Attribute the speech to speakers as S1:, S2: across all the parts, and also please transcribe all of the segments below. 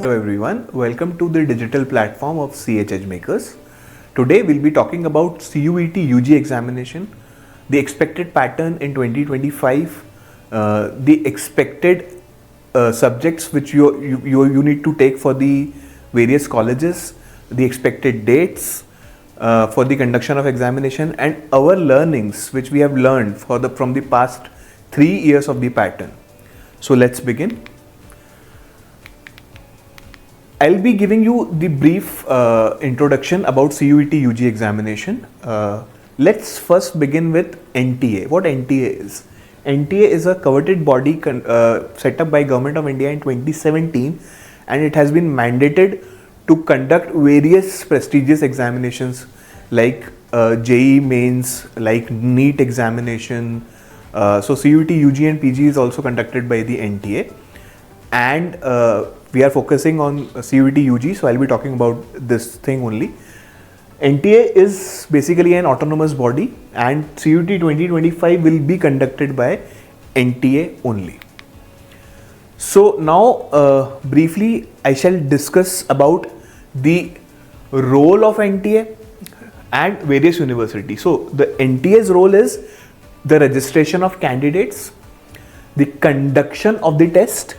S1: Hello everyone, welcome to the digital platform of CH Edgemakers. Today we'll be talking about CUET UG examination, the expected pattern in 2025, the expected subjects which you need to take for the various colleges, the expected dates for the conduction of examination, and our learnings which we have learned from the past 3 years of the pattern. So let's begin. I'll be giving you the brief introduction about CUET UG examination. Let's first begin with NTA. What NTA is? NTA is a coveted body set up by Government of India in 2017, and it has been mandated to conduct various prestigious examinations like JEE mains, like NEET examination. So CUET UG and PG is also conducted by the NTA, and we are focusing on CUET UG, so I'll be talking about this thing only. NTA is basically an autonomous body, and CUET 2025 will be conducted by NTA only. So now briefly I shall discuss about the role of NTA and various universities. So the NTA's role is the registration of candidates, the conduction of the test,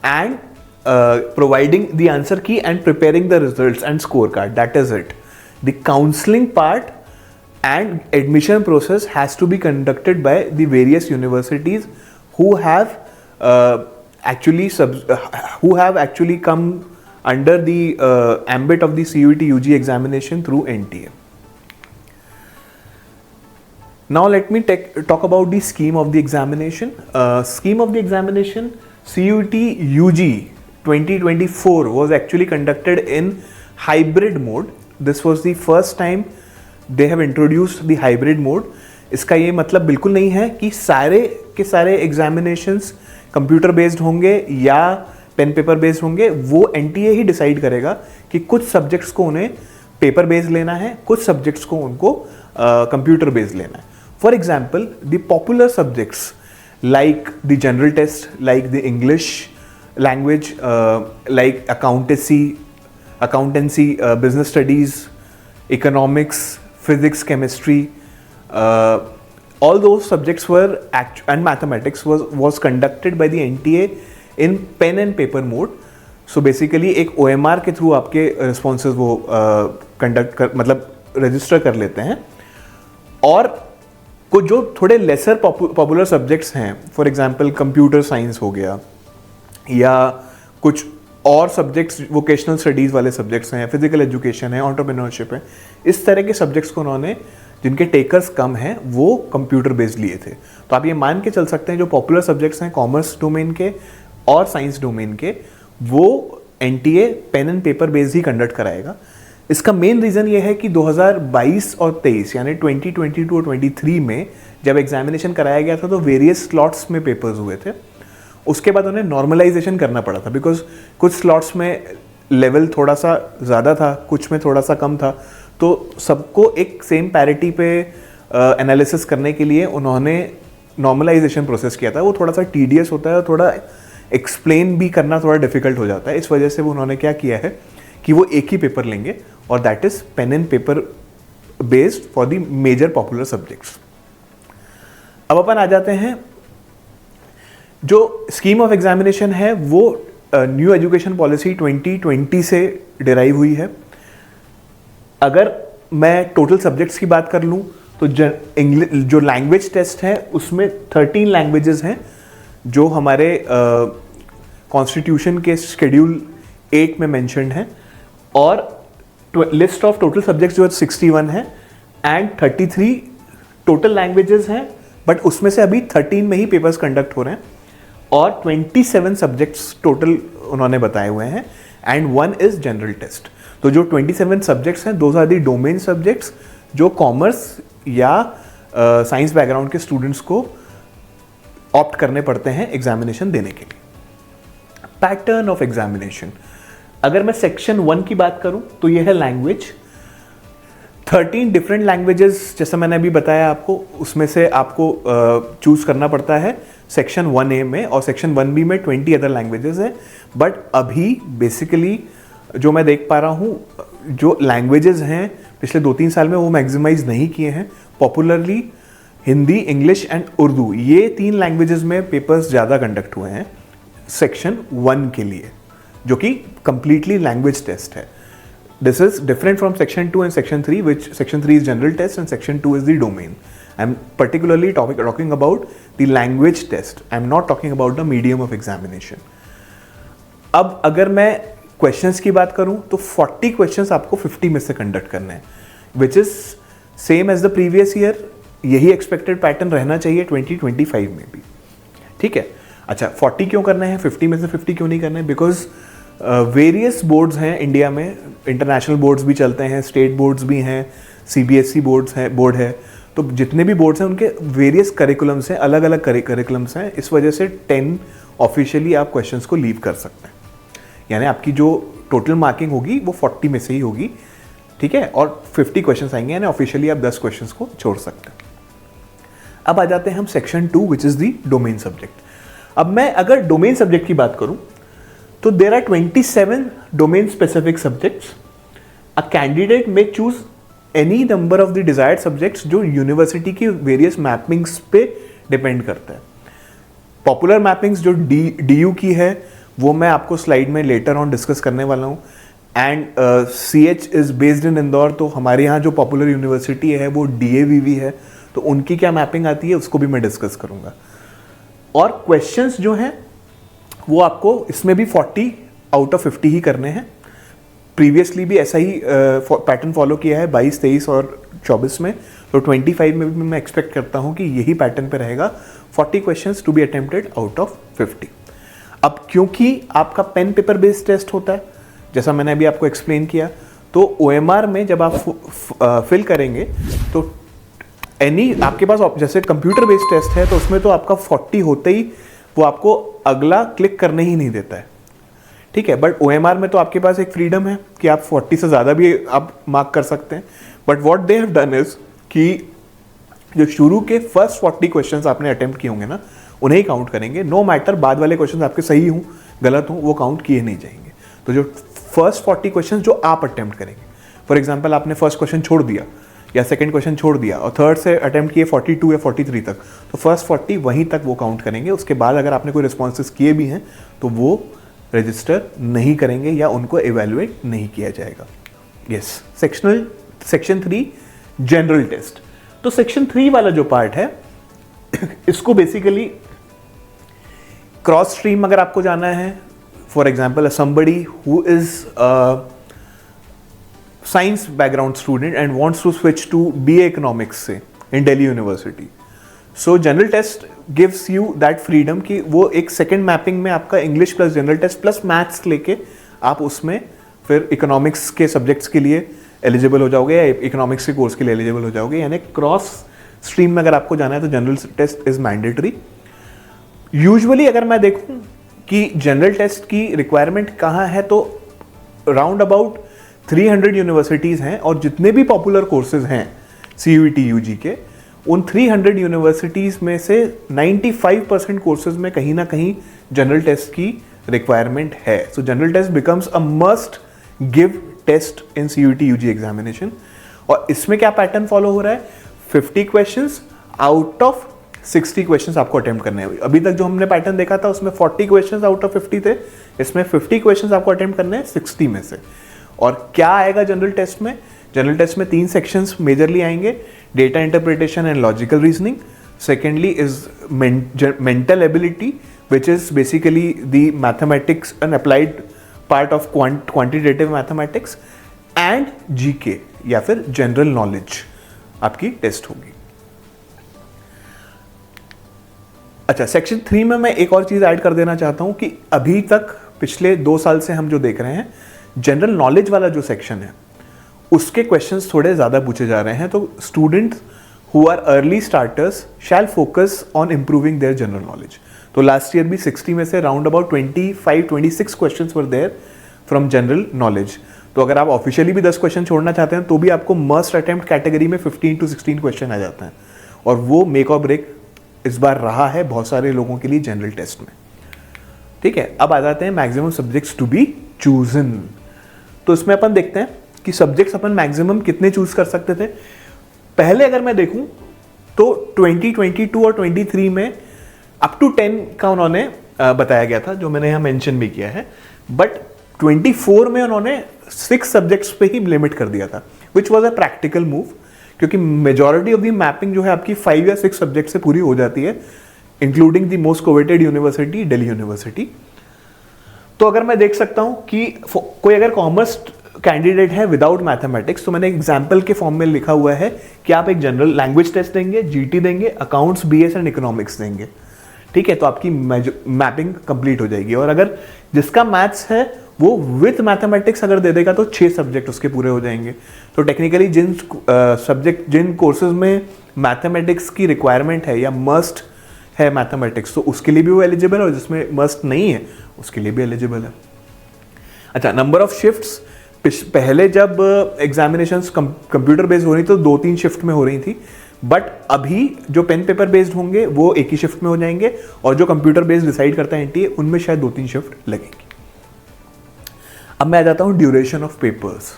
S1: and providing the answer key and preparing the results and scorecard. That is it. The counseling part and admission process has to be conducted by the various universities who have actually come under the ambit of the CUET UG examination through NTA. Now let me talk about the scheme of the examination. Scheme of the examination, CUET UG 2024 was actually conducted in hybrid mode. This was the first time they have introduced the hybrid mode. इसका ये मतलब बिल्कुल नहीं है कि सारे के सारे एग्जामिनेशंस कंप्यूटर बेस्ड होंगे या पेन पेपर बेस्ड होंगे. वो NTA ही डिसाइड करेगा कि कुछ सब्जेक्ट्स को उन्हें पेपर बेस्ड लेना है, कुछ सब्जेक्ट्स को उनको कंप्यूटर बेस्ड लेना है. For example, the popular subjects like the general test, like the English language, like accountancy, business studies, economics, physics, chemistry, all those subjects were and mathematics was conducted by the NTA in pen and paper mode. So basically एक OMR के through आपके responses वो मतलब register कर लेते हैं. और कुछ जो थोड़े लेसर पॉपुलर सब्जेक्ट्स हैं, फॉर एग्जांपल कंप्यूटर साइंस हो गया, या कुछ और सब्जेक्ट्स वोकेशनल स्टडीज़ वाले सब्जेक्ट्स हैं, फिजिकल एजुकेशन है, एंटरप्रेन्योरशिप है, इस तरह के सब्जेक्ट्स को उन्होंने, जिनके टेकर्स कम हैं, वो कंप्यूटर बेस्ड लिए थे. तो आप ये मान के चल सकते हैं जो पॉपुलर सब्जेक्ट्स हैं कॉमर्स डोमेन के और साइंस डोमेन के, वो NTA pen and paper based ही कंडक्ट कराएगा. इसका मेन रीज़न ये है कि 2022 और 23 यानी 2022 और 23 में जब एग्जामिनेशन कराया गया था तो वेरियस स्लॉट्स में पेपर्स हुए थे. उसके बाद उन्हें नॉर्मलाइजेशन करना पड़ा था, बिकॉज कुछ स्लॉट्स में लेवल थोड़ा सा ज़्यादा था, कुछ में थोड़ा सा कम था. तो सबको एक सेम पैरिटी पे एनालिसिस करने के लिए उन्होंने नॉर्मलाइजेशन प्रोसेस किया था. वो थोड़ा सा टीडियस होता है और थोड़ा एक्सप्लेन भी करना थोड़ा डिफिकल्ट हो जाता है. इस वजह से वो उन्होंने क्या किया है कि वो एक ही पेपर लेंगे, और that is pen and paper based for the major popular subjects. अब अपन आ जाते हैं, जो स्कीम ऑफ एग्जामिनेशन है वो न्यू एजुकेशन पॉलिसी 2020 से डिराइव हुई है. अगर मैं टोटल सब्जेक्ट्स की बात कर लूँ तो जो लैंग्वेज टेस्ट है उसमें 13 लैंग्वेजेस हैं जो हमारे कॉन्स्टिट्यूशन के शेड्यूल 8 में मेंशन्ड हैं, और लिस्ट ऑफ टोटल सब्जेक्ट्स जो 61 है, एंड 33 टोटल लैंग्वेजेस हैं, बट उसमें से अभी 13 में ही पेपर्स कंडक्ट हो रहे हैं, और 27 सब्जेक्ट्स टोटल उन्होंने बताए हुए हैं, एंड 1 इज जनरल टेस्ट. तो जो 27 सब्जेक्ट्स हैं, those are the domain subjects जो कॉमर्स या साइंस बैकग्राउंड के स्टूडेंट्स को ऑप्ट करने पड़ते हैं एग्जामिनेशन देने के लिए. पैटर्न ऑफ एग्जामिनेशन, अगर मैं सेक्शन 1 की बात करूं तो यह है लैंग्वेज. 13 डिफरेंट लैंग्वेजेस जैसा मैंने अभी बताया आपको, उसमें से आपको चूज करना पड़ता है सेक्शन 1A में, और सेक्शन 1B में 20 अदर लैंग्वेजेस हैं। बट अभी बेसिकली जो मैं देख पा रहा हूँ, जो लैंग्वेजेस हैं पिछले 2-3 साल में वो मैक्सिमाइज नहीं किए हैं। Popularly Hindi, English and Urdu, ये 3 लैंग्वेजेस में पेपर्स ज़्यादा कंडक्ट हुए हैं सेक्शन 1 के लिए, जो कि कंप्लीटली लैंग्वेज टेस्ट है। This is different from section 2 and section 3, which section 3 is general test and section 2 is the domain. I am particularly talking about the language test. I am not talking about the medium of examination. अब अगर मैं questions की बात करूं तो 40 questions आपको 50 में से कंडक्ट करने हैं, which is same as the previous year. यही एक्सपेक्टेड पैटर्न रहना चाहिए 2025 में भी, ठीक है। अच्छा, 40 क्यों करना है, 50 में से 50 क्यों नहीं करना है? बिकॉज वेरियस बोर्ड्स हैं इंडिया में, इंटरनेशनल बोर्ड्स भी चलते हैं, स्टेट बोर्ड्स भी हैं, CBSE बोर्ड है। तो जितने भी बोर्ड्स हैं उनके वेरियस करिकुलम्स हैं, अलग अलग करिकुलम्स हैं। इस वजह से 10 ऑफिशियली आप क्वेश्चंस को लीव कर सकते हैं, यानी आपकी जो टोटल मार्किंग होगी वो 40 में से ही होगी, ठीक है। और 50 क्वेश्चंस आएंगे, यानी ऑफिशियली आप 10 क्वेश्चंस को छोड़ सकते हैं। अब आ जाते हैं हम section 2, which is the domain subject. अब मैं अगर डोमेन सब्जेक्ट की बात करूं तो there are 27 domain specific subjects. A candidate may choose any number of the desired subjects जो यूनिवर्सिटी की वेरियस मैपिंग्स पे डिपेंड करता है। पॉपुलर मैपिंग्स जो DU की है वो मैं आपको स्लाइड में लेटर ऑन डिस्कस करने वाला हूँ। And CH is based in Indore, तो हमारे यहाँ जो पॉपुलर यूनिवर्सिटी है वो DAVV है, तो उनकी क्या मैपिंग आती है उसको भी मैं डिस्कस करूँगा। और क्वेश्चंस जो हैं वो आपको इसमें भी 40 आउट ऑफ 50 ही करने हैं। प्रीवियसली भी ऐसा ही पैटर्न फॉलो किया है 22, 23 और 24 में, तो 25 में भी मैं एक्सपेक्ट करता हूँ कि यही पैटर्न पे रहेगा, 40 questions to be attempted out of 50। अब क्योंकि आपका पेन पेपर बेस्ड टेस्ट होता है, जैसा मैंने अभी आपको एक्सप्लेन किया, तो OMR में जब आप फिल करेंगे तो आपके पास जैसे कंप्यूटर बेस्ड टेस्ट है तो उसमें तो आपका 40 होते ही वो आपको अगला क्लिक करने ही नहीं देता है, ठीक है। बट OMR में तो आपके पास एक फ्रीडम है कि आप 40 से ज़्यादा भी आप मार्क कर सकते हैं। But what they have done is कि जो शुरू के फर्स्ट 40 क्वेश्चंस आपने अटेम्प्ट किए होंगे ना, उन्हें ही काउंट करेंगे। नो मैटर बाद वाले क्वेश्चंस आपके सही हों गलत हों, वो काउंट किए नहीं जाएंगे। तो जो फर्स्ट 40 क्वेश्चंस जो आप अटेम्प्ट करेंगे, फॉर एग्जाम्पल आपने फर्स्ट क्वेश्चन छोड़ दिया या सेकंड क्वेश्चन छोड़ दिया और थर्ड से अटेम्प्ट किए 42 या 43 तक, तो फर्स्ट 40 वहीं तक वो काउंट करेंगे। उसके बाद अगर आपने कोई रिस्पॉन्सेस किए भी हैं तो वो रजिस्टर नहीं करेंगे या उनको एवेलुएट नहीं किया जाएगा। Yes, section 3 general test. तो सेक्शन 3 वाला जो पार्ट है इसको बेसिकली क्रॉस स्ट्रीम अगर आपको जाना है, for example somebody who is science background student and wants to switch to BA economics से in Delhi University. So general test gives you that freedom कि वो एक सेकेंड मैपिंग में आपका English plus general test plus maths लेके आप उसमें फिर इकोनॉमिक्स के सब्जेक्ट्स के लिए एलिजिबल हो जाओगे या इकोनॉमिक्स के कोर्स के लिए एलिजिबल हो जाओगे। यानी क्रॉस स्ट्रीम में अगर आपको जाना है तो general test is mandatory. Usually अगर मैं देखूं कि जनरल टेस्ट की रिक्वायरमेंट कहाँ है तो राउंड अबाउट 300 यूनिवर्सिटीज़ हैं और जितने भी पॉपुलर कोर्सेज हैं CUET UG के, उन 300 यूनिवर्सिटीज़ में से 95% कोर्सेज में कहीं ना कहीं जनरल टेस्ट की रिक्वायरमेंट है। So general test becomes a must give test in CUET UG examination. और इसमें क्या पैटर्न फॉलो हो रहा है, 50 क्वेश्चंस आउट ऑफ 60 क्वेश्चंस आपको अटेम्प्ट करने हैं। अभी तक जो हमने पैटर्न देखा था उसमें 40 क्वेश्चंस आउट ऑफ 50 थे, इसमें 50 क्वेश्चंस आपको अटेम्प्ट करने हैं 60 में से। और क्या आएगा जनरल टेस्ट में? जनरल टेस्ट में 3 सेक्शंस मेजरली आएंगे, data interpretation and logical reasoning. Secondly is mental ability which is basically the mathematics and applied part of quantitative mathematics and GK या फिर जनरल नॉलेज आपकी टेस्ट होगी। अच्छा, section 3 में मैं एक और चीज़ ऐड कर देना चाहता हूँ कि अभी तक पिछले 2 साल से हम जो देख रहे हैं, जनरल नॉलेज वाला जो सेक्शन है उसके क्वेश्चंस थोड़े ज़्यादा पूछे जा रहे हैं। तो students who are early starters shall focus on improving their general knowledge. तो लास्ट ईयर भी 60 में से round about 25-26 questions were there from general knowledge. तो अगर आप ऑफिशियली भी 10 क्वेश्चन छोड़ना चाहते हैं तो भी आपको मस्ट अटेम्प्ट कैटेगरी में 15 to 16 क्वेश्चन आ जाते हैं और वो मेक और ब्रेक इस बार रहा है बहुत सारे लोगों के लिए जनरल टेस्ट में। ठीक है, अब आ जाते हैं maximum subjects to be chosen. तो इसमें अपन देखते हैं कि सब्जेक्ट्स अपन मैक्सिमम कितने चूज कर सकते थे। पहले अगर मैं देखूं तो 2022 और 23 में अप टू 10 का उन्होंने बताया गया था, जो मैंने यहाँ मेंशन भी किया है। बट 24 में उन्होंने 6 सब्जेक्ट्स पे ही लिमिट कर दिया था, which was a practical move, क्योंकि मेजॉरिटी ऑफ दी मैपिंग जो है आपकी 5 या 6 सब्जेक्ट से पूरी हो जाती है, including the most coveted university Delhi university. तो अगर मैं देख सकता हूं कि कोई अगर कॉमर्स कैंडिडेट है विदाउट मैथमेटिक्स, तो मैंने एग्जाम्पल के फॉर्म में लिखा हुआ है कि आप एक जनरल लैंग्वेज टेस्ट देंगे, जीटी देंगे, अकाउंट्स, बीएस एंड इकोनॉमिक्स देंगे। ठीक है, तो आपकी मैपिंग कंप्लीट हो जाएगी। और अगर जिसका मैथ्स है वो विथ मैथमेटिक्स अगर दे देगा तो 6 सब्जेक्ट उसके पूरे हो जाएंगे। तो टेक्निकली जिन कोर्सेज में मैथमेटिक्स की रिक्वायरमेंट है या मस्ट है मैथमेटिक्स, तो उसके लिए भी वो एलिजिबल है, और जिसमें मस्ट नहीं है उसके लिए भी एलिजिबल है। अच्छा, नंबर ऑफ शिफ्ट्स, पहले जब एग्जामिनेशंस कंप्यूटर बेस्ड हो रही थी तो 2-3 शिफ्ट में हो रही थी, बट अभी जो पेन पेपर बेस्ड होंगे वो एक ही शिफ्ट में हो जाएंगे, और जो कंप्यूटर बेस्ड डिसाइड करता है एनटीए उनमें शायद 2-3 शिफ्ट लगेंगी। अब मैं आ जाता हूं ड्यूरेशन ऑफ पेपर्स।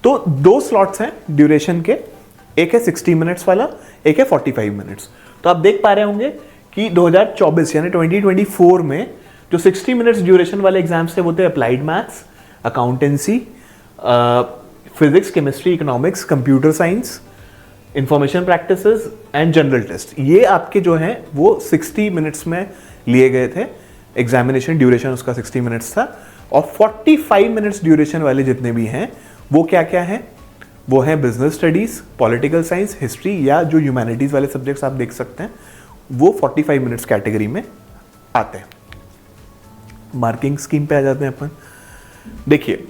S1: तो 2 स्लॉट्स हैं ड्यूरेशन के, एक है 60 मिनट्स वाला, एक है 45 मिनट्स। तो आप देख पा रहे होंगे कि 2024 यानी 2024 में जो 60 मिनट्स ड्यूरेशन वाले एग्जाम्स थे वो थे applied maths, accountancy, physics, chemistry, economics, computer science, information practices and general test. ये आपके जो हैं वो 60 मिनट्स में लिए गए थे, एग्जामिनेशन ड्यूरेशन उसका 60 मिनट्स था। और 45 मिनट्स ड्यूरेशन वाले जितने भी हैं वो क्या क्या हैं, वो हैं business studies, political science, history, या जो ह्यूमैनिटीज वाले सब्जेक्ट्स आप देख सकते हैं वो 45 मिनट्स कैटेगरी में आते हैं। मार्किंग स्कीम पे आ जाते हैं अपन। देखिए,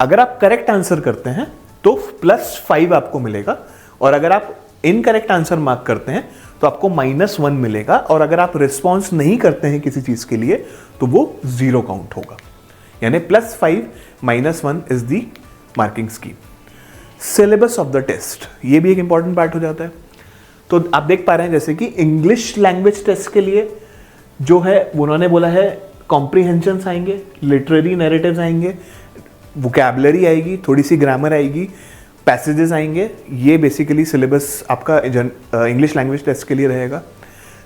S1: अगर आप करेक्ट आंसर करते हैं तो +5 आपको मिलेगा, और अगर आप इनकरेक्ट आंसर मार्क करते हैं तो आपको -1 मिलेगा, और अगर आप रिस्पॉन्स नहीं करते हैं किसी चीज के लिए तो वो 0 काउंट होगा। यानी +5 -1 is the marking scheme. Syllabus of the test, ये भी एक इंपॉर्टेंट पार्ट हो जाता है। तो आप देख पा रहे हैं जैसे कि इंग्लिश लैंग्वेज टेस्ट के लिए जो है उन्होंने बोला है कॉम्प्रीहेंशंस आएंगे, लिटरेरी नैरेटिव्स आएंगे, वोकैबुलरी आएगी, थोड़ी सी ग्रामर आएगी, पैसेजेस आएंगे। ये बेसिकली सिलेबस आपका इंग्लिश लैंग्वेज टेस्ट के लिए रहेगा।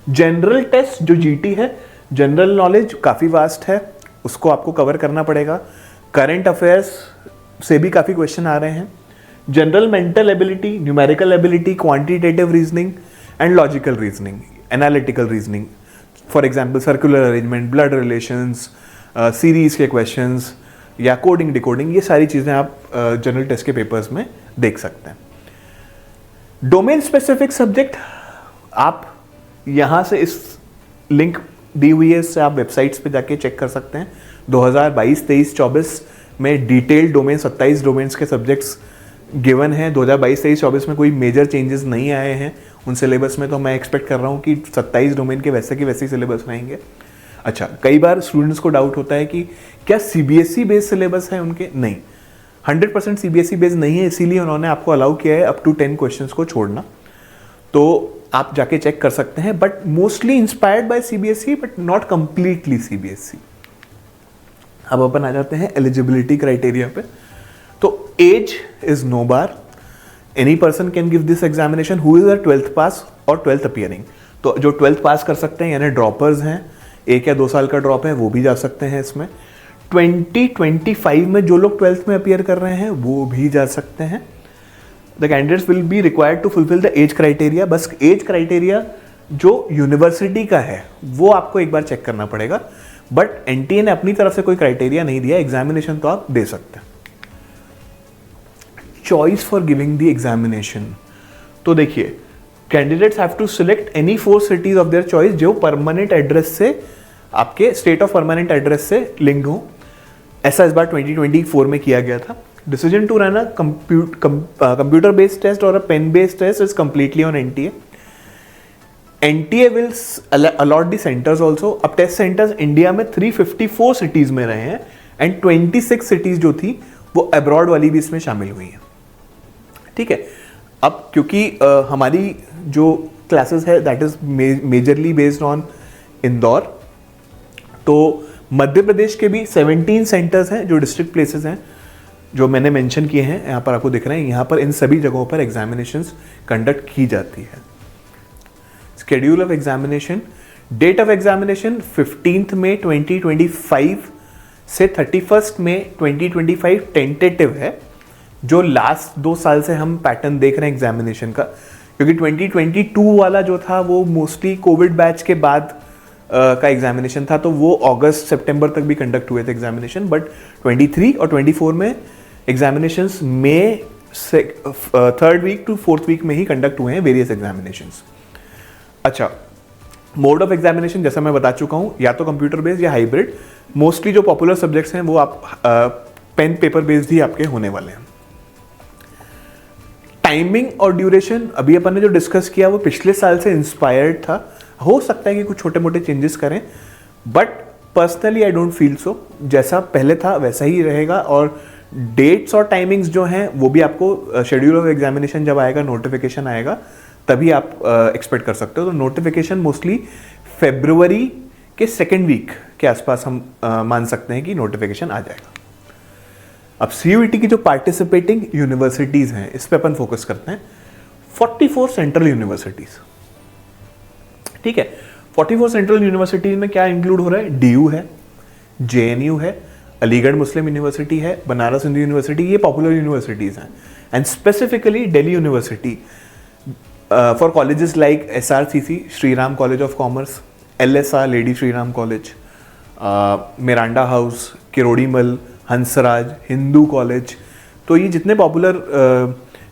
S1: जनरल टेस्ट जो जीटी है, जनरल नॉलेज काफ़ी वास्ट है, उसको आपको कवर करना पड़ेगा। करंट अफेयर्स से भी काफ़ी क्वेश्चन आ रहे हैं। General mental ability, numerical ability, quantitative reasoning and logical reasoning, analytical reasoning, for example circular arrangement, blood relations, series के क्वेश्चंस या कोडिंग डिकोडिंग, ये सारी चीज़ें आप जनरल टेस्ट के पेपर्स में देख सकते हैं। डोमेन स्पेसिफिक सब्जेक्ट आप यहाँ से इस लिंक दी हुई है, इससे आप वेबसाइट्स पे जाके चेक कर सकते हैं। 2022, 23, 24 में डिटेल्ड डोमेन 27 डोमेन्स के सब्जेक्ट्स गिवन हैं। 2022, 23, 24 में कोई मेजर चेंजेस नहीं आए हैं उन सिलेबस में, तो मैं एक्सपेक्ट कर रहा हूँ कि 27 डोमेन के वैसे के वैसे ही सिलेबस रहेंगे। अच्छा, कई बार स्टूडेंट्स को डाउट होता है कि क्या सीबीएसई बेस्ड सिलेबस है उनके? नहीं, 100% सीबीएसई बेस्ड नहीं है, इसीलिए उन्होंने आपको अलाउ किया है अप टू 10 क्वेश्चंस को छोड़ना। तो आप जाके चेक कर सकते हैं, but mostly inspired by CBSE but not completely CBSE. अब अपन आ जाते हैं एलिजिबिलिटी क्राइटेरिया पे। तो age is no bar, any person can give this examination who is a 12th pass और 12th अपीयरिंग। तो जो 12th पास कर सकते हैं यानी ड्रॉपर्स हैं, 1 या 2 साल का ड्रॉप है, वो भी जा सकते हैं इसमें। 2025 में जो लोग 12th में अपीयर कर रहे हैं वो भी जा सकते हैं। The candidates will be required to fulfil the age criteria. बस एज क्राइटेरिया जो यूनिवर्सिटी का है वो आपको एक बार चेक करना पड़ेगा, बट एनटीए ने अपनी तरफ से कोई क्राइटेरिया नहीं दिया, एग्जामिनेशन तो आप दे सकते हैं। Choice for giving the examination, तो देखिए candidates have to select any 4 cities of their choice जो परमानेंट एड्रेस से, आपके स्टेट ऑफ परमानेंट एड्रेस से लिंक हो। ऐसा इस बार 2024 में किया गया था। Decision to run a computer based test और a pen based test is completely on NTA. NTA will allot the centres also. अब टेस्ट सेंटर्स इंडिया में 354 सिटीज में रहे हैं एंड 26 सिटीज जो थी वो अब्रॉड वाली भी इसमें शामिल हुई हैं। ठीक है, अब क्योंकि हमारी जो क्लासेस है that is majorly based on Indore, तो मध्य प्रदेश के भी 17 सेंटर्स हैं जो डिस्ट्रिक्ट प्लेसेस हैं जो मैंने मेंशन किए हैं, यहाँ पर आपको दिख रहे हैं। यहाँ पर इन सभी जगहों पर एग्जामिनेशंस कंडक्ट की जाती है। Schedule of examination, date of examination 15 मई 2025 से 31 मई 2025 टेंटेटिव है। जो लास्ट 2 साल से हम पैटर्न देख रहे हैं एग्जामिनेशन का, क्योंकि 2022 वाला जो था वो मोस्टली कोविड बैच के बाद का एग्जामिनेशन था, तो वो अगस्त सितंबर तक भी कंडक्ट हुए थे एग्जामिनेशन। बट 23 और 24 में एग्जामिनेशंस मई से 3rd week to 4th week में ही कंडक्ट हुए हैं वेरियस एग्जामिनेशंस। अच्छा, मोड ऑफ एग्जामिनेशन जैसा मैं बता चुका हूँ, या तो कंप्यूटर बेस्ड या हाइब्रिड। मोस्टली जो पॉपुलर सब्जेक्ट्स हैं वो आप पेन पेपर बेस्ड ही आपके होने वाले हैं। टाइमिंग और ड्यूरेशन अभी अपन ने जो डिस्कस किया वो पिछले साल से इंस्पायर्ड था। हो सकता है कि कुछ छोटे मोटे चेंजेस करें, but personally I don't feel so. जैसा पहले था वैसा ही रहेगा, और डेट्स और टाइमिंग्स जो हैं वो भी आपको शेड्यूल ऑफ एग्जामिनेशन जब आएगा, नोटिफिकेशन आएगा, तभी आप एक्सपेक्ट कर सकते हो। तो नोटिफिकेशन मोस्टली फरवरी के 2nd वीक के आसपास हम मान सकते हैं कि नोटिफिकेशन आ जाएगा। अब CUET की जो पार्टिसिपेटिंग यूनिवर्सिटीज़ हैं इस पे अपन फोकस करते हैं। 44 सेंट्रल यूनिवर्सिटीज़, ठीक है। 44 सेंट्रल यूनिवर्सिटीज़ में क्या इंक्लूड हो रहा है? DU है, JNU है, अलीगढ़ मुस्लिम यूनिवर्सिटी है, बनारस हिंदू यूनिवर्सिटी, ये पॉपुलर यूनिवर्सिटीज़ हैं। And specifically Delhi university for colleges like SRCC Shri Ram college of commerce, LSR lady Shri Ram college, Miranda house, Kirorimal, Hansraj, Hindu college. तो ये जितने पॉपुलर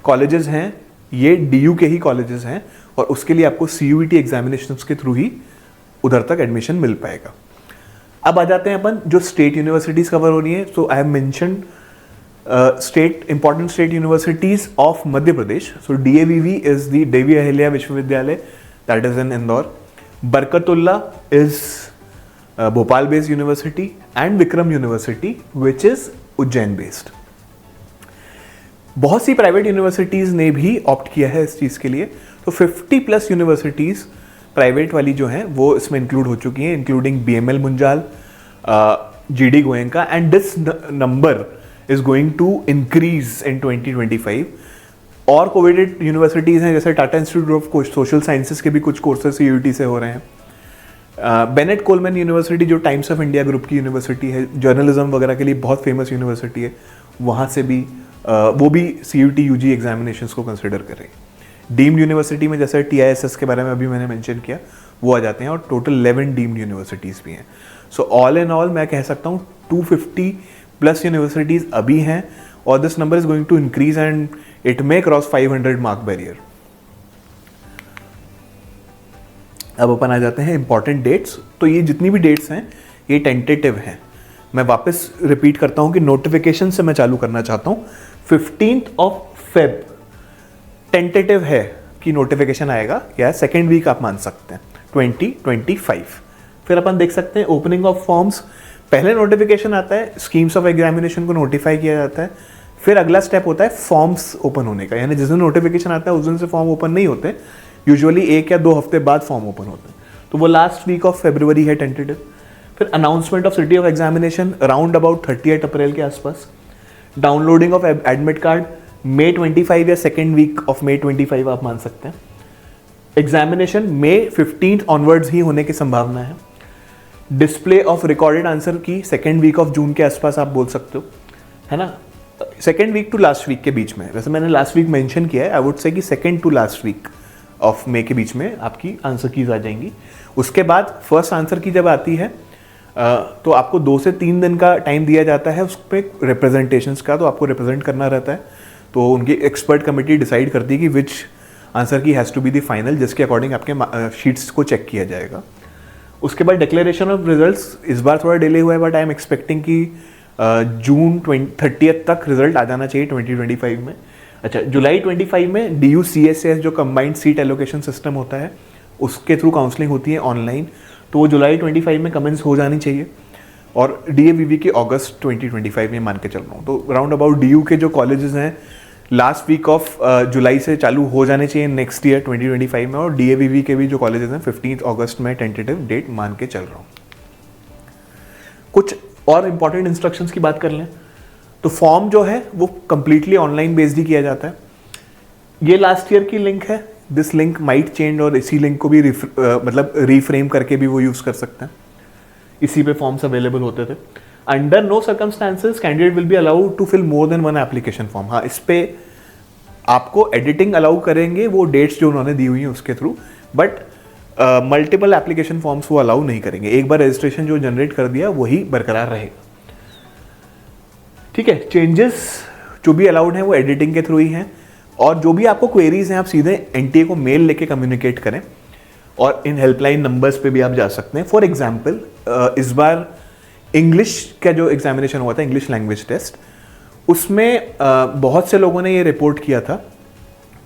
S1: कॉलेजेस हैं ये DU के ही कॉलेजेस हैं, और उसके लिए आपको CUET एग्जामिनेशंस के थ्रू ही उधर तक एडमिशन मिल पाएगा। अब आ जाते हैं अपन जो स्टेट यूनिवर्सिटीज़ कवर हो रही हैं। So I have mentioned important state universities of Madhya Pradesh. So DAVV is the Devi Ahilya Vishwavidyalaya, that is in Indore. Barkatullah is Bhopal based university, and Vikram university which is Ujjain based. बहुत सी प्राइवेट यूनिवर्सिटीज़ ने भी ऑप्ट किया है इस चीज़ के लिए। तो 50+ यूनिवर्सिटीज़ प्राइवेट वाली जो हैं वो इसमें इंक्लूड हो चुकी हैं, including BML Munjal, GD Goenka, and this number is going to increase in 2025। और कोविडेड यूनिवर्सिटीज़ हैं जैसे Tata institute of social sciences के भी कुछ कोर्सेज CUET से हो रहे हैं। बेनेट कोलमैन यूनिवर्सिटी जो टाइम्स ऑफ इंडिया ग्रुप की यूनिवर्सिटी है, जर्नलिज्म वगैरह के लिए बहुत फेमस यूनिवर्सिटी है, वहाँ से भी वो भी CUET UG एग्जामिनेशंस को कंसिडर कर रही है। डीम्ड यूनिवर्सिटी में जैसे TISS के बारे में अभी मैंने मेंशन किया वो आ जाते हैं, और टोटल 11 डीम्ड यूनिवर्सिटीज़ भी हैं। सो ऑल इन ऑल मैं कह सकता हूँ 250+ यूनिवर्सिटीज़ अभी हैं, और this number is going to increase and it may cross 500 mark barrier. अब अपन आ जाते हैं इंपॉर्टेंट डेट्स। तो ये जितनी भी डेट्स हैं ये टेंटेटिव हैं। मैं वापस रिपीट करता हूँ कि नोटिफिकेशन से मैं चालू करना चाहता हूँ। 15th Feb टेंटेटिव है कि नोटिफिकेशन आएगा, या 2nd वीक आप मान सकते हैं 2025। फिर अपन देख सकते हैं ओपनिंग ऑफ फॉर्म्स। पहले नोटिफिकेशन आता है, स्कीम्स ऑफ एग्जामिनेशन को नोटिफाई किया जाता है, फिर अगला स्टेप होता है फॉर्म्स ओपन होने का, यानी जिस दिन नोटिफिकेशन आता है उस दिन से फॉर्म ओपन नहीं होते, यूजुअली 1 या 2 हफ्ते बाद फॉर्म ओपन होते हैं। तो वो लास्ट वीक ऑफ फरवरी है टेंटेटिव। फिर announcement of city of examination around about 38 अप्रैल के आसपास। Downloading of admit card May 25 या 2nd वीक ऑफ May 25 आप मान सकते हैं। एग्जामिनेशन May 15 ऑनवर्ड्स ही होने की संभावना है। डिस्प्ले ऑफ रिकॉर्डेड आंसर की 2nd वीक ऑफ जून के आसपास आप बोल सकते हो, है ना। 2nd week to last week के बीच में, वैसे मैंने लास्ट वीक मेंशन किया है, आई वुड से कि 2nd to last week of May के बीच में आपकी आंसर कीज आ जाएंगी। उसके बाद फर्स्ट आंसर की जब आती है तो आपको 2 से 3 दिन का टाइम दिया जाता है उस पर रिप्रेजेंटेशंस का, तो आपको रिप्रेजेंट करना रहता है। तो उनकी एक्सपर्ट कमेटी डिसाइड करती है कि which answer key has to be the final, जिसके अकॉर्डिंग आपके शीट्स को चेक किया जाएगा। उसके बाद डिक्लेरेशन ऑफ रिजल्ट्स इस बार थोड़ा डिले हुआ है, बट आई एम एक्सपेक्टिंग कि जून 30 तक रिजल्ट आ जाना चाहिए 2025 में। अच्छा, जुलाई 25 में DU CSS जो कंबाइंड सीट एलोकेशन सिस्टम होता है उसके थ्रू काउंसलिंग होती है ऑनलाइन, तो वो जुलाई 25 में कमेंस हो जानी चाहिए, और DAVV के अगस्त 2025 में मान के चल रहा हूँ। तो राउंड अबाउट DU के जो कॉलेजेस हैं लास्ट वीक ऑफ जुलाई से चालू हो जाने चाहिए नेक्स्ट ईयर 2025 में, और DAVV के भी जो कॉलेजेस हैं 15 अगस्त में टेंटेटिव डेट मान के चल रहा हूँ। कुछ और इंपॉर्टेंट इंस्ट्रक्शंस की बात कर लें तो फॉर्म जो है वो कंप्लीटली ऑनलाइन बेस्ड ही किया जाता है। ये लास्ट ईयर की लिंक है, दिस लिंक माइट चेंज, और इसी लिंक को भी मतलब रीफ्रेम करके भी वो यूज़ कर सकते हैं। इसी पे फॉर्म्स अवेलेबल होते थे। Under no circumstances candidate will be allowed to fill more than one application form. हाँ, इस पे आपको एडिटिंग अलाउ करेंगे वो डेट्स जो उन्होंने दी हुई हैं उसके through, but multiple application forms वो अलाउ नहीं करेंगे। एक बार रजिस्ट्रेशन जो जनरेट कर दिया वही बरकरार रहेगा। ठीक है, चेंजेस जो भी अलाउड हैं वो एडिटिंग के थ्रू ही हैं, और जो भी आपको क्वेरीज हैं आप सीधे NTA को मेल लेके कम्युनिकेट करें, और इन हेल्पलाइन नंबर्स पे भी आप जा सकते हैं। फॉर एग्जांपल इस बार इंग्लिश का जो एग्जामिनेशन हुआ था, इंग्लिश लैंग्वेज टेस्ट, उसमें बहुत से लोगों ने ये रिपोर्ट किया था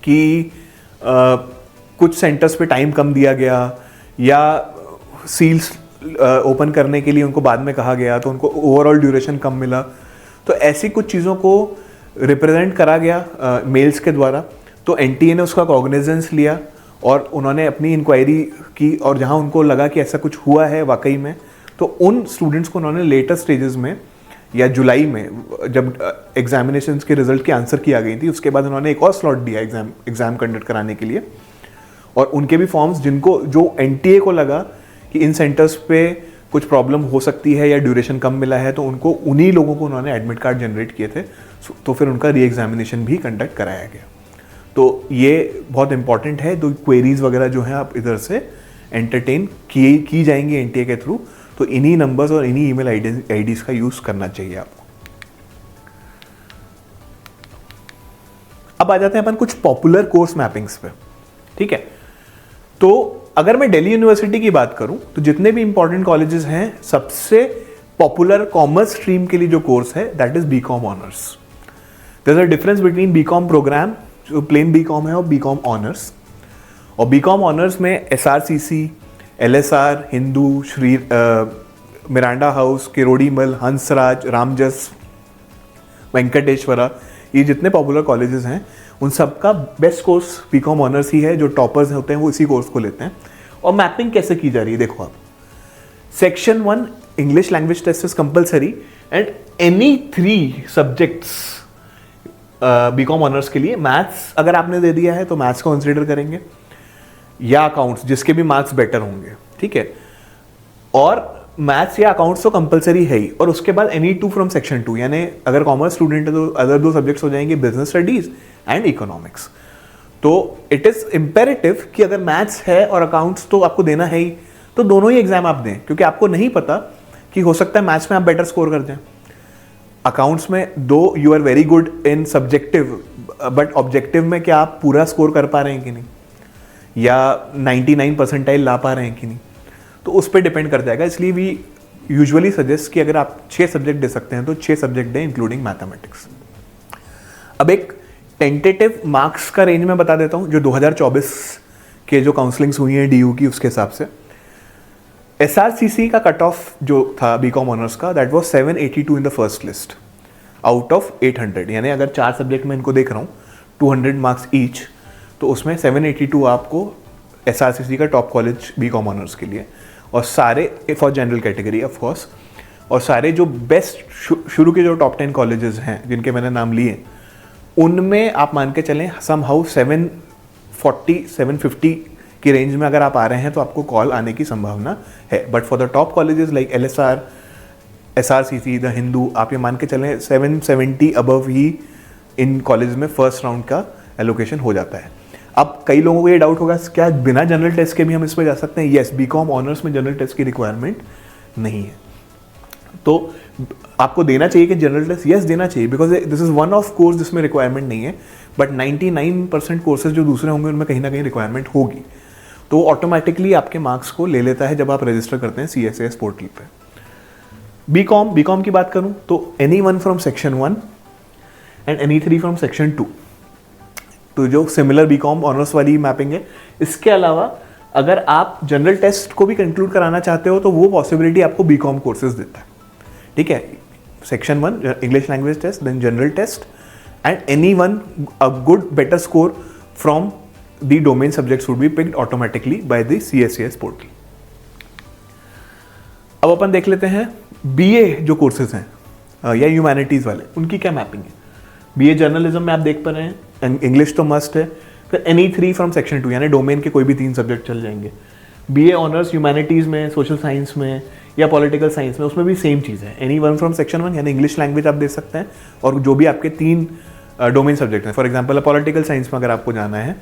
S1: कि कुछ सेंटर्स पे टाइम कम दिया गया, या सील्स ओपन करने के लिए उनको बाद में कहा गया तो उनको ओवरऑल ड्यूरेशन कम मिला। तो ऐसी कुछ चीज़ों को रिप्रेजेंट करा गया मेल्स के द्वारा, तो NTA ने उसका कॉग्निजेंस लिया और उन्होंने अपनी इंक्वायरी की, और जहां उनको लगा कि ऐसा कुछ हुआ है वाकई में, तो उन स्टूडेंट्स को उन्होंने लेटर स्टेजेस में या जुलाई में जब एग्जामिनेशंस के रिजल्ट की आंसर की आ गई थी, उसके बाद उन्होंने एक और स्लॉट दिया एग्जाम कंडक्ट कराने के लिए। और उनके भी फॉर्म्स जिनको जो NTA को लगा कि इन सेंटर्स पे कुछ प्रॉब्लम हो सकती है या ड्यूरेशन कम मिला है, तो उनको उन्हीं लोगों को उन्होंने एडमिट कार्ड जनरेट किए थे, तो फिर उनका री एग्जामिनेशन भी कंडक्ट कराया गया। तो ये बहुत इंपॉर्टेंट है। तो क्वेरीज वगैरह जो हैं आप इधर से एंटरटेन की जाएंगी NTA के थ्रू, तो इन्हीं नंबर्स और इन्हीं ईमेल आईडीज का यूज करना चाहिए आपको। अब आ जाते हैं अपन कुछ पॉपुलर कोर्स मैपिंग्स पे। ठीक है, तो अगर मैं दिल्ली यूनिवर्सिटी की बात करूं तो जितने भी इंपॉर्टेंट कॉलेजेस हैं, सबसे पॉपुलर कॉमर्स स्ट्रीम के लिए जो कोर्स है that is BCom honours. There is a difference between BCom programme जो प्लेन BCom है और BCom ऑनर्स। और BCom ऑनर्स में SRCC, LSR, Hindu, Shri Miranda house, Kirorimal, Hansraj, Ramjas, Venkateswara, ये जितने पॉपुलर कॉलेजेस हैं उन सब का बेस्ट कोर्स BCom ऑनर्स ही है। जो टॉपर्स होते हैं वो इसी कोर्स को लेते हैं। और मैपिंग कैसे की जा रही है देखो आप, section 1 English language test is compulsory and any 3 subjects BCom honours के लिए। मैथ्स अगर आपने दे दिया है तो मैथ्स को कंसिडर करेंगे, या अकाउंट्स जिसके भी मार्क्स बेटर होंगे। ठीक है, और मैथ्स या अकाउंट्स तो कंपलसरी है ही, और उसके बाद एनी 2 फ्रॉम सेक्शन 2, यानी अगर कॉमर्स स्टूडेंट है तो अदर 2 सब्जेक्ट्स हो जाएंगे, बिजनेस स्टडीज एंड इकोनॉमिक्स। तो इट इज इम्पेरेटिव कि अगर मैथ्स है और अकाउंट्स तो आपको देना है ही, तो दोनों ही एग्जाम आप दें, क्योंकि आपको नहीं पता कि हो सकता है मैथ्स में आप बेटर स्कोर कर दें, अकाउंट्स में though you are very good in subjective, but objective में क्या आप पूरा स्कोर कर पा रहे हैं कि नहीं, या 99 परसेंटाइल ला पा रहे हैं कि नहीं, तो उस पर डिपेंड कर जाएगा। इसलिए वी यूजुअली सजेस्ट कि अगर आप 6 सब्जेक्ट दे सकते हैं तो 6 सब्जेक्ट दें इंक्लूडिंग मैथमेटिक्स। अब एक टेंटेटिव मार्क्स का रेंज में बता देता हूं, जो 2024 के जो काउंसलिंग्स हुई हैं DU की उसके हिसाब से। SRCC का कट ऑफ जो था BCom ऑनर्स का, that was 782 in the first list out of 800, यानी अगर 4 सब्जेक्ट में इनको देख रहा हूँ 200 मार्क्स ईच, तो उसमें 782 आपको SRCC का टॉप कॉलेज BCom ऑनर्स के लिए, और सारे for general category of course, और सारे जो बेस्ट शुरू के जो टॉप 10 कॉलेजेस हैं जिनके मैंने नाम लिए, उनमें आप मान के चलें समहाउ 740-750 की रेंज में अगर आप आ रहे हैं तो आपको कॉल आने की संभावना है। But for the top colleges like LSR, SRCC, the Hindu, आप ये मान के चलें 770 अबव ही इन कॉलेज में फर्स्ट राउंड का एलोकेशन हो जाता है। अब कई लोगों को ये डाउट होगा क्या बिना जनरल टेस्ट के भी हम इस पर जा सकते हैं? यस, BCom ऑनर्स में जनरल टेस्ट की रिक्वायरमेंट नहीं है, तो आपको देना चाहिए कि जनरल टेस्ट, यस देना चाहिए, because this is one of course जिसमें रिक्वायरमेंट नहीं है, बट 99% कोर्सेज जो दूसरे होंगे उनमें कहीं ना कहीं रिक्वायरमेंट होगी, तो ऑटोमेटिकली आपके मार्क्स को ले लेता है जब आप रजिस्टर करते हैं CSAS पोर्टल पे। BCom की बात करूं तो any 1 from section 1 and any 3 from section 2, तो जो सिमिलर BCom ऑनर्स वाली मैपिंग है। इसके अलावा अगर आप जनरल टेस्ट को भी कंक्लूड कराना चाहते हो तो वो पॉसिबिलिटी आपको BCom कोर्सेज देता है। ठीक है, section 1 English language test, then general test and anyone a good better score from the domain subjects would be picked automatically by the CSCS portal. अब अपन देख लेते हैं BA जो कोर्सेज हैं या ह्यूमैनिटीज़ वाले, उनकी क्या मैपिंग है. BA जर्नलिज्म में आप देख पा रहे हैं, इंग्लिश तो मस्ट है, फिर एनी 3 फ्रॉम सेक्शन 2 यानी डोमेन के कोई भी 3 सब्जेक्ट चल जाएंगे. BA ऑनर्स ह्यूमैनिटीज़ में, सोशल साइंस में या पॉलिटिकल साइंस में, उसमें भी सेम चीज़ है. एनी 1 फ्रॉम सेक्शन 1 यानी इंग्लिश लैंग्वेज आप दे सकते हैं, और जो भी आपके 3 डोमेन सब्जेक्ट हैं. फॉर एग्जांपल पॉलिटिकल साइंस में अगर आपको जाना है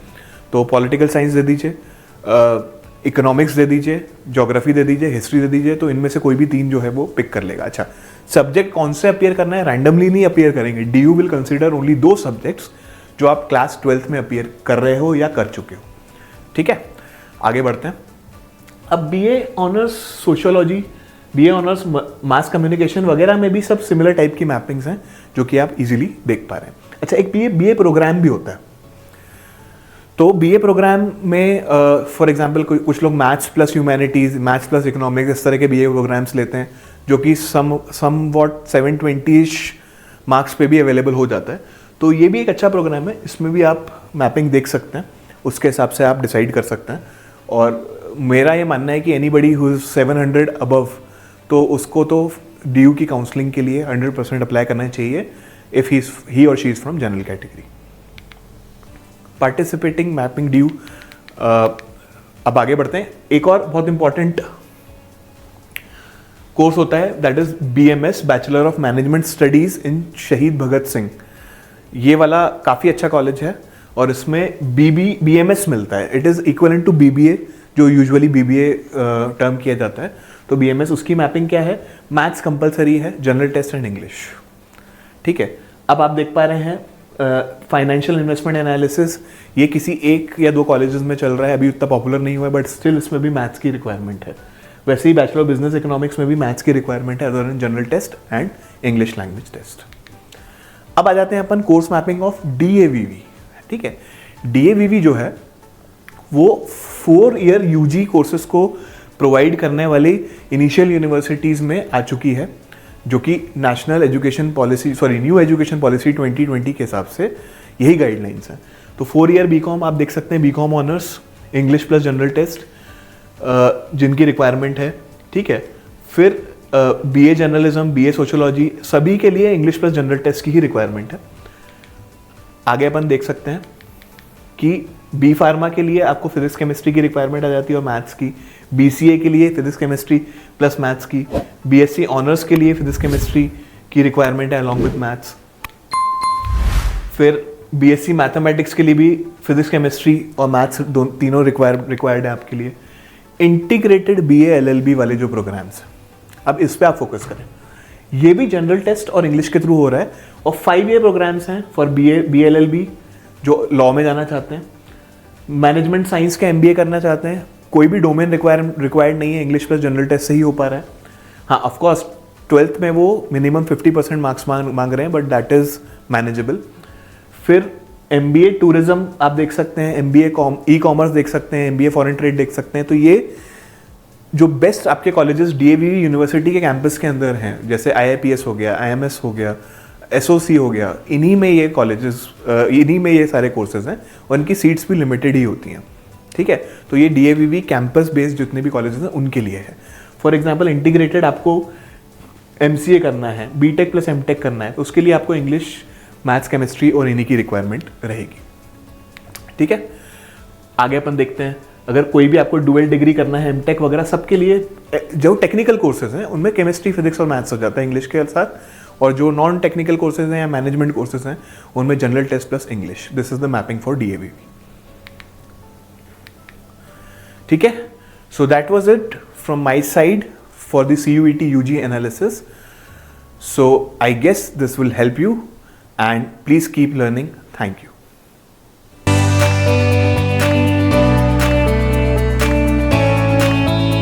S1: तो पॉलिटिकल साइंस दे दीजिए, इकोनॉमिक्स दे दीजिए, ज्योग्राफी दे दीजिए, हिस्ट्री दे दीजिए, तो इनमें से कोई भी 3 जो है वो पिक कर लेगा. अच्छा, सब्जेक्ट कौन से अपियर करना है, रैंडमली नहीं अपियर करेंगे. DU will consider only 2 subjects जो आप क्लास 12th में अपियर कर रहे हो या कर चुके हो. ठीक है, आगे बढ़ते हैं. अब BA honours sociology, BA honours mass communication वगैरह में भी सब सिमिलर टाइप की मैपिंग्स हैं जो कि आप इजीली देख पा रहे हैं. अच्छा, एक BA प्रोग्राम भी होता है. तो BA प्रोग्राम में फॉर एग्जांपल कुछ लोग maths plus humanities, maths plus economics, इस तरह के BA प्रोग्राम्स लेते हैं जो कि सम वॉट 720 मार्क्स पे भी अवेलेबल हो जाता है. तो ये भी एक अच्छा प्रोग्राम है, इसमें भी आप मैपिंग देख सकते हैं, उसके हिसाब से आप डिसाइड कर सकते हैं. और मेरा ये मानना है कि एनीबडी हु इज 700 अबव, तो उसको तो DU की काउंसलिंग के लिए 100% अप्लाई करना चाहिए इफ़ ही और she is from general category. Participating mapping DU. अब आगे बढ़ते हैं. एक और बहुत इंपॉर्टेंट कोर्स होता है, that is BMS, bachelor of management studies in शहीद भगत सिंह. ये वाला काफ़ी अच्छा कॉलेज है और इसमें BMS मिलता है. It is equivalent to BBA जो यूजुअली BBA टर्म किया जाता है. तो BMS, उसकी मैपिंग क्या है, मैथ्स कंपलसरी है, जनरल टेस्ट एंड इंग्लिश. ठीक है, अब आप देख पा रहे हैं फाइनेंशियल इन्वेस्टमेंट एनालिसिस, ये किसी 1 या 2 कॉलेजेस में चल रहा है, अभी उतना पॉपुलर नहीं हुआ है, बट स्टिल इसमें भी मैथ्स की रिक्वायरमेंट है. वैसे ही बैचलर ऑफ बिजनेस इकोनॉमिक्स में भी मैथ्स की रिक्वायरमेंट है, other than general test and English language test. अब आ जाते हैं अपन कोर्स मैपिंग ऑफ DAVV. ठीक है, DAVV जो है वो 4 ईयर UG कोर्सेज को प्रोवाइड करने वाली इनिशियल यूनिवर्सिटीज़ में आ चुकी है, जो कि national education policy new education policy 2020 के हिसाब से यही गाइडलाइंस हैं. तो 4 ईयर BCom आप देख सकते हैं, BCom honours, English plus general test जिनकी रिक्वायरमेंट है. ठीक है, फिर BA जर्नलिज्म, BA सोशियोलॉजी, सभी के लिए इंग्लिश प्लस जनरल टेस्ट की ही रिक्वायरमेंट है. आगे अपन देख सकते हैं कि B फार्मा के लिए आपको फिजिक्स केमिस्ट्री की रिक्वायरमेंट आ जाती है और मैथ्स की. BCA के लिए फिजिक्स केमिस्ट्री प्लस मैथ्स की. BSc ऑनर्स के लिए फिजिक्स केमिस्ट्री की रिक्वायरमेंट है अलॉन्ग विद मैथ्स. फिर BSc मैथमेटिक्स के लिए भी फिजिक्स केमिस्ट्री और मैथ्स तीनों रिक्वायर्ड है आपके लिए. इंटीग्रेटेड BA LLB वाले जो प्रोग्राम्स हैं, अब इस पे आप फोकस करें. ये भी जनरल टेस्ट और इंग्लिश के थ्रू हो रहा है, और 5 ईयर प्रोग्राम्स हैं फॉर BA LLB जो लॉ में जाना चाहते हैं, मैनेजमेंट साइंस का MBA करना चाहते हैं. कोई भी डोमेन रिक्वायर्ड नहीं है, इंग्लिश प्लस जनरल टेस्ट से ही हो पा रहा है. हाँ, ऑफकोर्स 12th में वो मिनिमम 50% मार्क्स मांग रहे हैं, बट दैट इज़ मैनेजेबल. फिर MBA टूरिज्म आप देख सकते हैं, MBA ई-कॉमर्स देख सकते हैं, MBA फॉरेन ट्रेड देख सकते हैं. तो ये जो बेस्ट आपके कॉलेजेस DAVV यूनिवर्सिटी के कैंपस के अंदर हैं, जैसे IIPS हो गया, IMS हो गया, SOC हो गया, इन्हीं में ये कॉलेजेस, इन्हीं में ये सारे कोर्सेज हैं और इनकी सीट्स भी लिमिटेड ही होती हैं. ठीक है, तो ये DAVV कैंपस बेस्ड जितने भी कॉलेजेस हैं उनके लिए है. फॉर एग्जांपल इंटीग्रेटेड आपको MCA करना है, BTech प्लस MTech करना है, तो उसके लिए आपको इंग्लिश, मैथ्स, केमिस्ट्री और इन्हीं की रिक्वायरमेंट रहेगी. ठीक है, आगे अपन देखते हैं. अगर कोई भी आपको डुअल डिग्री करना है, MTech वगैरह, सबके लिए जो टेक्निकल कोर्सेज हैं उनमें केमिस्ट्री, फिजिक्स और मैथ्स हो जाता है इंग्लिश के साथ, और जो नॉन टेक्निकल कोर्सेज हैं या मैनेजमेंट कोर्सेज हैं उनमें general test plus English. This is the mapping for DAVV. ठीक है, so that was it from my side for the CUET UG analysis. So I guess this will help you, and please keep learning. Thank you.